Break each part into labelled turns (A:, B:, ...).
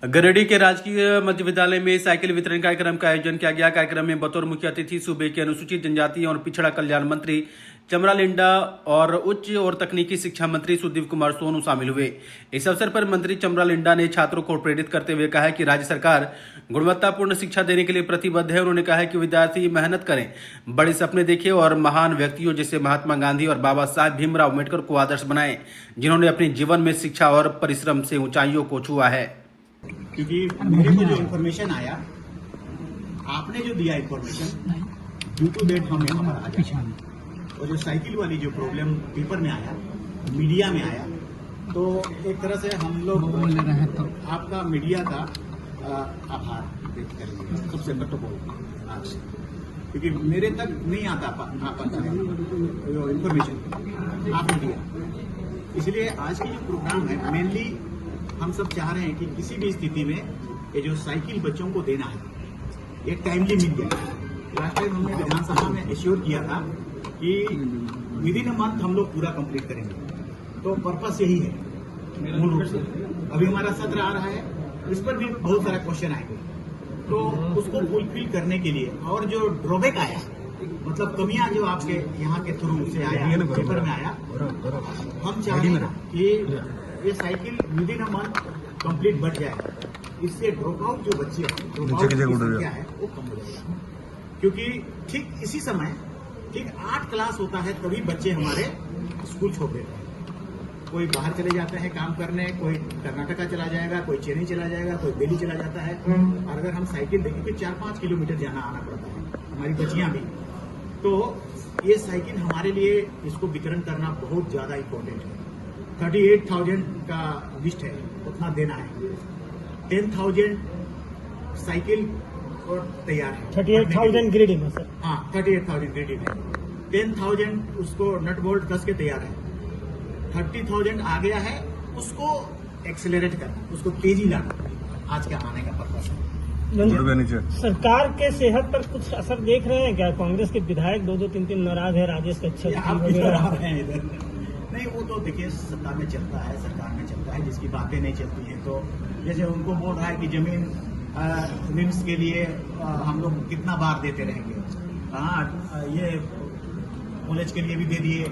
A: गिरिडीह के राजकीय मध्य विद्यालय में साइकिल वितरण कार्यक्रम का आयोजन किया गया। कार्यक्रम में बतौर मुख्य अतिथि सूबे के अनुसूचित जनजाति और पिछड़ा कल्याण मंत्री चमरा लिंडा और उच्च और तकनीकी शिक्षा मंत्री सुदीप कुमार सोनू शामिल हुए। इस अवसर पर मंत्री चमरा लिंडा ने छात्रों को प्रेरित करते हुए कहा कि राज्य सरकार गुणवत्तापूर्ण शिक्षा देने के लिए प्रतिबद्ध है। उन्होंने कहा कि विद्यार्थी मेहनत करें, बड़े सपने देखें और महान व्यक्तियों जैसे महात्मा गांधी और बाबा साहब भीमराव अम्बेडकर को आदर्श बनाएं, जिन्होंने अपने जीवन में शिक्षा और परिश्रम से ऊंचाइयों को छुआ है।
B: क्योंकि मेरे को जो इन्फॉर्मेशन आया, आपने जो दिया इन्फॉर्मेशन, ड्यू टू डेट हम यहाँ पर आ जाए। और जो साइकिल वाली जो प्रॉब्लम पेपर में आया, मीडिया में आया, तो एक तरह से हम लोग आपका मीडिया का आभार व्यक्त करेंगे सबसे पहले बोल आपसे, क्योंकि मेरे तक नहीं आता जो इन्फॉर्मेशन आपने दिया। इसलिए आज की जो प्रोग्राम है, मेनली हम सब चाह रहे हैं कि किसी भी स्थिति में ये जो साइकिल बच्चों को देना है, ये टाइमली मिल जाए। लास्ट टाइम हमने विधानसभा में एश्योर किया था कि विद इन अ मंथ हम लोग पूरा कंप्लीट करेंगे, तो पर्पस यही है मूल रूप से। अभी हमारा सत्र आ रहा है, इस पर भी बहुत सारा क्वेश्चन आएंगे, तो उसको फुलफिल करने के लिए और जो ड्रॉबैक आया, मतलब कमियां जो आपके यहाँ के थ्रू से आया, पेपर में आया, हम चाह रहे हैं कि ये cycle with in a month complete बढ़ जाए। इससे ड्रॉप आउट जो बच्चे हैं, ड्रॉप आउट की संख्या है वो कम हो जाएगी। क्योंकि ठीक इसी समय ठीक 8 क्लास होता है, तभी बच्चे हमारे स्कूल छोड़ देते हैं। कोई बाहर चले जाते हैं काम करने, कोई कर्नाटका चला जाएगा, कोई चेन्नई चला जाएगा, कोई दिल्ली चला जाता है। और अगर हम साइकिल देखें तो 4-5 किलोमीटर जाना आना पड़ता है, हमारी बच्चियां भी। तो ये साइकिल हमारे लिए इसको वितरण करना बहुत ज्यादा इम्पोर्टेंट है। 38,000 का लिस्ट है, उतना देना है। 10,000 साइकिल और तैयार है।
C: 38,000 गिरिडीह में सर।
B: हाँ, 38,000 गिरिडीह में। 10,000 उसको नट बोल्ट कस के तैयार है। 30,000 आ गया है, उसको एक्सेलरेट करना, उसको तेजी लाना आज के आने का पर्पस है।
C: सरकार के सेहत पर कुछ असर देख रहे हैं क्या? कांग्रेस के विधायक 2-3 नाराज है, राजेश कच्छप
B: आप इधर आ रहे हैं इधर। नहीं, वो तो देखिए सत्ता में चलता है, सरकार में चलता है, जिसकी बातें नहीं चलती हैं। तो जैसे उनको बोल रहा है कि जमीन रिम्स के लिए हम लोग कितना बार देते रहेंगे। हाँ, ये कॉलेज के लिए भी दे दिए,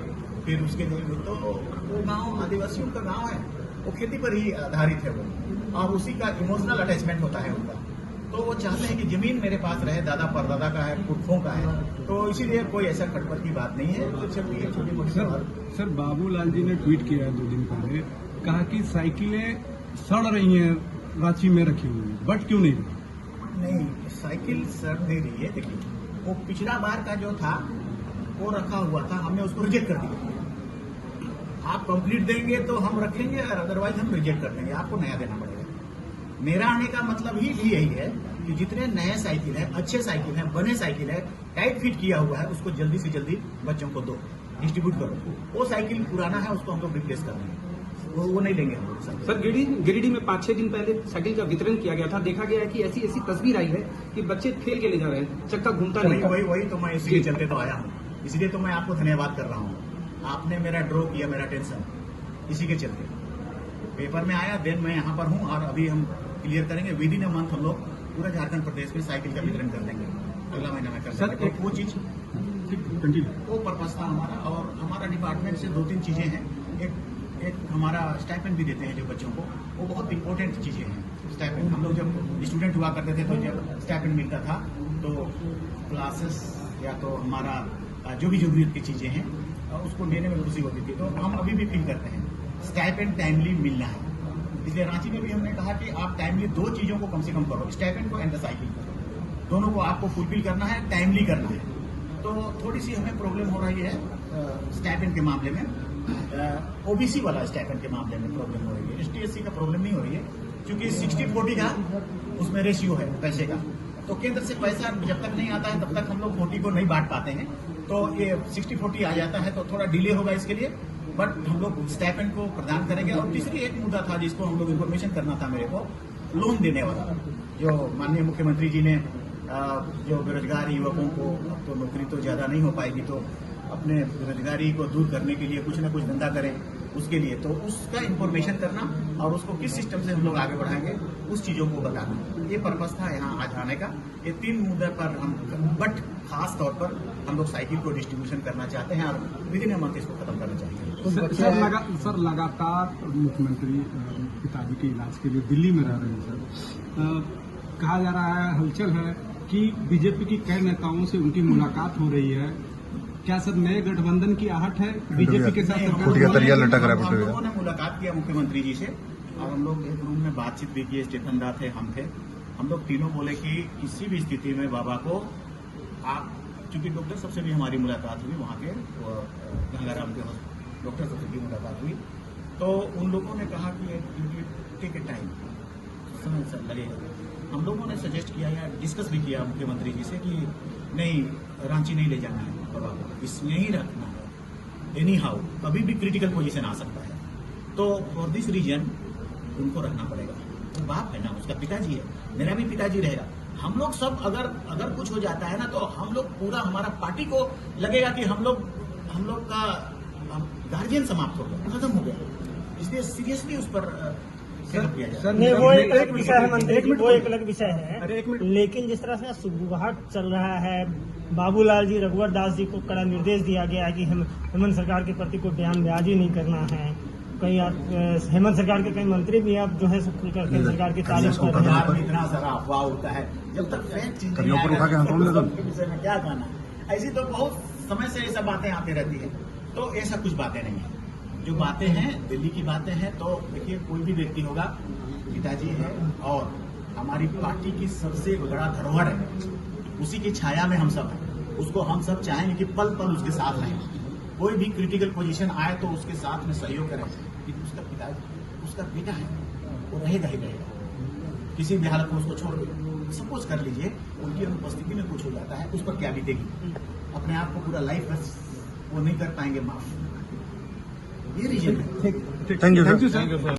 B: फिर उसके लिए तो वो गांव आदिवासियों का गांव है, वो खेती पर ही आधारित है वो, और उसी का इमोशनल अटैचमेंट होता है उनका। तो वो चाहते हैं कि जमीन मेरे पास रहे, दादा परदादा का है, पुरखों का है। तो इसीलिए कोई ऐसा खटपट की बात नहीं है। तो चलिए छोटी मोटी
D: सर बाबूलाल जी ने ट्वीट किया है 2 दिन पहले, कहा कि साइकिलें सड़ रही हैं, रांची में रखी हुई है, बट क्यों नहीं?
B: नहीं, साइकिल सड़ नहीं रही है। देखिए, वो पिछला बार का जो था वो रखा हुआ था, हमने उसको रिजेक्ट कर दिया। आप कंप्लीट देंगे तो हम रखेंगे, और अदरवाइज हम रिजेक्ट कर देंगे, आपको नया देना पड़ेगा। मेरा आने का मतलब ही यही है कि जितने नए साइकिल है, अच्छे साइकिल है, बने साइकिल है, टाइट फिट किया हुआ है, उसको जल्दी से जल्दी बच्चों को दो, डिस्ट्रीब्यूट करो। वो साइकिल पुराना है, उसको हम लोग रिप्लेस कर देंगे, वो नहीं लेंगे हम लोग।
E: सर गिरिडीह में 5-6 दिन पहले साइकिल का वितरण किया गया था। देखा गया है कि ऐसी तस्वीर आई है कि बच्चे खेल के ले जा रहे हैं, चक्का घूमता नहीं।
B: वही तो मैं इसीलिए चलते तो आया हूँ, इसलिए तो मैं आपको धन्यवाद कर रहा हूँ। आपने मेरा ड्रॉ किया, मेरा टेंशन, इसी के चलते पेपर में आया, देन मैं यहाँ पर हूँ, और अभी हम क्लियर करेंगे। विद इन अ मंथ हम लोग पूरा झारखंड प्रदेश में साइकिल का वितरण कर देंगे, अगला महीना में कर देंगे। वो चीज वो पर्पस था हमारा। और हमारा डिपार्टमेंट से 2-3 चीजें हैं। एक हमारा स्टाइपेंड भी देते हैं जो बच्चों को, वो बहुत इंपॉर्टेंट चीजें हैं। स्टाइपेंड हम लोग जब स्टूडेंट हुआ करते थे, तो जब स्टाइपेंड मिलता था तो क्लासेस या तो हमारा जो भी जरूरत की चीजें हैं उसको लेने में खुशी होती थी। तो हम अभी भी फील करते हैं स्टाइपेंड टाइमली मिलना है। इसलिए रांची में भी हमने कहा कि आप टाइमली 2 चीजों को कम से कम करो, स्टाइपेंड को एंड द साइकिल को, दोनों को आपको फुलफिल करना है, टाइमली करना है। तो थोड़ी सी हमें प्रॉब्लम हो रही है स्टाइपेंड के मामले में, ओबीसी वाला स्टाइपेंड के मामले में प्रॉब्लम हो रही है। ST/SC का प्रॉब्लम नहीं हो रही है, क्योंकि 60-40 का उसमें रेशियो है पैसे का। तो केंद्र से पैसा जब तक नहीं आता है तब तक हम लोग 40 को नहीं बांट पाते हैं। तो ये 60-40 आ जाता है तो थोड़ा डिले होगा इसके लिए, बट हम लोग स्टाइपेंड को प्रदान करेंगे। और तीसरी एक मुद्दा था जिसको हम लोग इन्फॉर्मेशन करना था मेरे को, लोन देने वाला, जो माननीय मुख्यमंत्री जी ने जो बेरोजगार युवकों को, अब तो नौकरी तो ज्यादा नहीं हो पाएगी, तो अपने बेरोजगारी को दूर करने के लिए कुछ न कुछ धंधा करें। उसके लिए, तो उसका इंफॉर्मेशन करना और उसको किस सिस्टम से हम लोग आगे बढ़ाएंगे उस चीजों को बताना, ये पर्पस था यहाँ आज आने का। ये 3 मुद्दे पर हम, बट खास तौर पर हम लोग साइकिल को डिस्ट्रीब्यूशन करना चाहते हैं और विद इन ए मंथ इसको खत्म करना चाहेंगे।
D: सर लगातार मुख्यमंत्री पिताजी के इलाज के लिए दिल्ली में रह रहे हैं सर। कहा जा रहा है, हलचल है कि बीजेपी की कई नेताओं से उनकी मुलाकात हो रही है। क्या सर नए गठबंधन की आहट है बीजेपी के साथ?
B: हम लोगों ने मुलाकात किया मुख्यमंत्री जी से और हम लोग एक रूम में बातचीत भी की। स्टेफन दा थे, हम थे, हम लोग तीनों बोले कि किसी भी स्थिति में बाबा को आप, चूंकि डॉक्टर सबसे भी हमारी मुलाकात हुई, वहाँ के गंगाराम के डॉक्टर सबसे भी मुलाकात हुई, तो उन लोगों ने कहा कि टेक ए टाइम, समय सर लगेगा। हम लोगों ने सजेस्ट किया या डिस्कस भी किया मुख्यमंत्री जी से कि नहीं, रांची नहीं ले जाना है बाबा को, इसमें ही रखना है। एनी हाउ कभी भी क्रिटिकल पोजीशन आ सकता है, तो फॉर दिस रीजन उनको रखना पड़ेगा। वो बाप है ना, उसका पिताजी है, मेरा भी पिताजी रहेगा। हम लोग सब अगर कुछ हो जाता है ना, तो हम लोग पूरा, हमारा पार्टी को लगेगा कि हम लोग का गार्जियन समाप्त हो गया, खत्म हो गया। इसलिए सीरियसली उस पर
C: नहीं, वो एक अलग विषय है मंत्री जी, वो एक अलग विषय है। लेकिन जिस तरह से सुगबुगाहट चल रहा है, बाबूलाल जी, रघुवर दास जी को कड़ा निर्देश दिया गया है कि हेमंत सरकार के प्रति कोई बयानबाजी नहीं करना है। कई हेमंत सरकार के कई मंत्री भी अब जो है खुलकर केंद्र सरकार की तारीफ कर रहे हैं।
B: इतना सारा अफवाह होता है, जब तक फैक्ट चीज नहीं आएगा के विषय में क्या कहना है। ऐसी तो बहुत समय से ये सब बातें आती रहती है, तो ऐसा कुछ बातें नहीं है। जो बातें हैं दिल्ली की बातें हैं, तो देखिए कोई भी व्यक्ति होगा, पिताजी है और हमारी पार्टी की सबसे बड़ा धरोहर है, उसी की छाया में हम सब हैं। उसको हम सब चाहेंगे कि पल पल उसके साथ रहें, कोई भी क्रिटिकल पोजीशन आए तो उसके साथ में सहयोग करें। कि उसका पिताजी, उसका बेटा है, वो रहेगा ही रहेगा, किसी भी हालत में उसको छोड़ दो। सपोज कर लीजिए उनकी अनुपस्थिति में कुछ हो जाता है, उस पर क्या बीतेगी, अपने आप को पूरा लाइफ वो नहीं कर पाएंगे माफ। ये रीजन है।
D: Thank you sir.